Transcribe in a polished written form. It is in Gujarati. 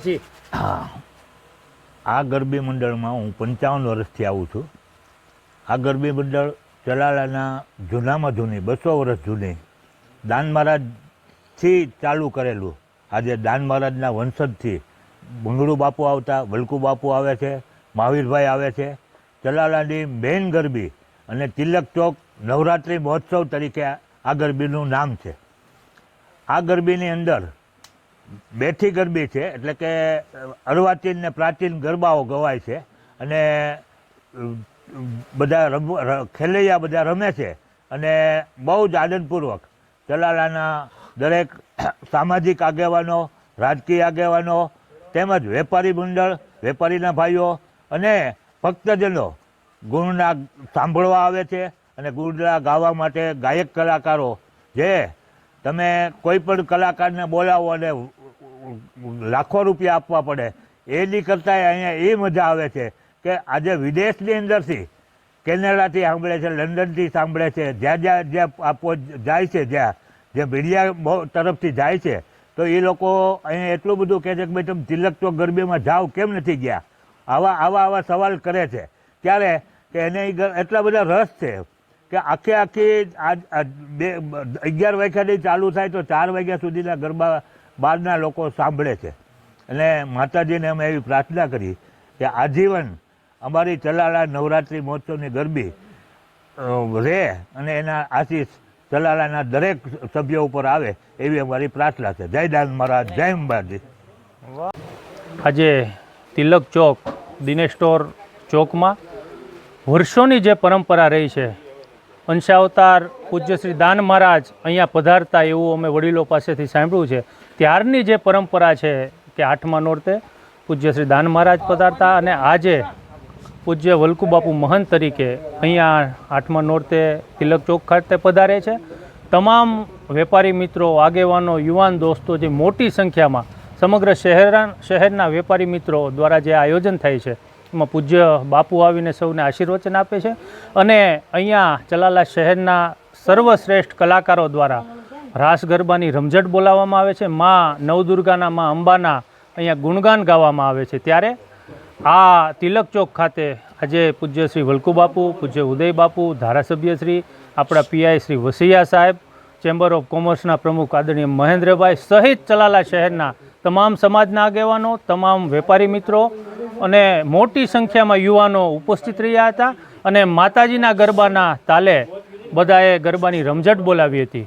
જી આ ગરબી મંડળમાં હું 55 વર્ષથી આવું છું. આ ગરબી મંડળ ચલાલાના જૂનામાં જૂની 200 વર્ષ જૂની દાન મહારાજથી ચાલુ કરેલું. આજે દાન મહારાજના વંશજથી બંગડુ બાપુ આવતા, વલકુ બાપુ આવે છે, મહાવીરભાઈ આવે છે. ચલાલાની મેઇન ગરબી અને તિલક ચોક નવરાત્રિ મહોત્સવ તરીકે આ ગરબીનું નામ છે. આ ગરબીની અંદર બેઠી ગરબી છે, એટલે કે અર્વાચીન ને પ્રાચીન ગરબાઓ ગવાય છે અને બધા ખેલૈયા બધા રમે છે અને બહુ જ આનંદપૂર્વક ચલાલાના દરેક સામાજિક આગેવાનો, રાજકીય આગેવાનો તેમજ વેપારી મંડળ, વેપારીના ભાઈઓ અને ભક્તજનો ગુણના સાંભળવા આવે છે અને ગુણના ગાવા માટે ગાયક કલાકારો, જે તમે કોઈ પણ કલાકારને બોલાવો અને લાખો રૂપિયા આપવા પડે એની કરતાં અહીંયા એ મજા આવે છે કે આજે વિદેશની અંદરથી, કેનેડાથી સાંભળે છે, લંડનથી સાંભળે છે, જ્યાં આપો જાય છે, જે મીડિયા તરફથી જાય છે, તો એ લોકો અહીંયા એટલું બધું કહે છે કે ભાઈ તમે તિલક ચોક ગરબીમાં જાઓ કેમ નથી ગયા, આવા સવાલ કરે છે. ત્યારે કે એને એટલા બધા રસ છે કે આખી 11 વાગ્યાથી ચાલુ થાય તો 4 વાગ્યા સુધીના ગરબા બહારના લોકો સાંભળે છે. અને માતાજીને અમે એવી પ્રાર્થના કરી કે આજીવન અમારી ચલાલા નવરાત્રિ મહોત્સવની ગરબી રહે અને એના આશીષ ચલાલાના દરેક સભ્યો ઉપર આવે એવી અમારી પ્રાર્થના છે. જય દાન મહારાજ, જય અંબાજી. આજે તિલક ચોક દિનેશ સ્ટોર ચોકમાં વર્ષોની જે પરંપરા રહી છે, અંશાવતાર પૂજ્ય શ્રી દાન મહારાજ અહીંયા પધારતા એવું અમે વડીલો પાસેથી સાંભળ્યું છે. ત્યારની જે પરંપરા છે કે 8મા નોરતે પૂજ્ય શ્રી દાન મહારાજ પધારતા અને આજે પૂજ્ય વલકુ બાપુ મહંત તરીકે અહીંયા 8મા નોરતે તિલક ચોક ખાતે પધારે છે. તમામ વેપારી મિત્રો, આગેવાનો, યુવાન દોસ્તો જે મોટી સંખ્યામાં સમગ્ર શહેરના વેપારી મિત્રો દ્વારા જે આયોજન થાય છે એમાં પૂજ્ય બાપુ આવીને સૌને આશીર્વચન આપે છે. અને અહીંયા ચલાલા શહેરના સર્વશ્રેષ્ઠ કલાકારો દ્વારા રાસ ગરબાની રમઝટ બોલાવવામાં આવે છે. મા નવદુર્ગાના, મા અંબાના અહીંયા ગુણગાન ગાવામાં આવે છે. ત્યારે આ તિલક ચોક ખાતે આજે પૂજ્ય શ્રી વલકુ બાપુ, પૂજ્ય ઉદય બાપુ, ધારાસભ્ય શ્રી, આપણા પીઆઈ શ્રી વસૈયા સાહેબ, ચેમ્બર ઓફ કોમર્સના પ્રમુખ આદરણીય મહેન્દ્રભાઈ સહિત ચલાલા શહેરના તમામ સમાજના આગેવાનો, તમામ વેપારી મિત્રો અને મોટી સંખ્યામાં યુવાનો ઉપસ્થિત રહ્યા હતા અને માતાજીના ગરબાના તાલે બધાએ ગરબાની રમઝટ બોલાવી હતી.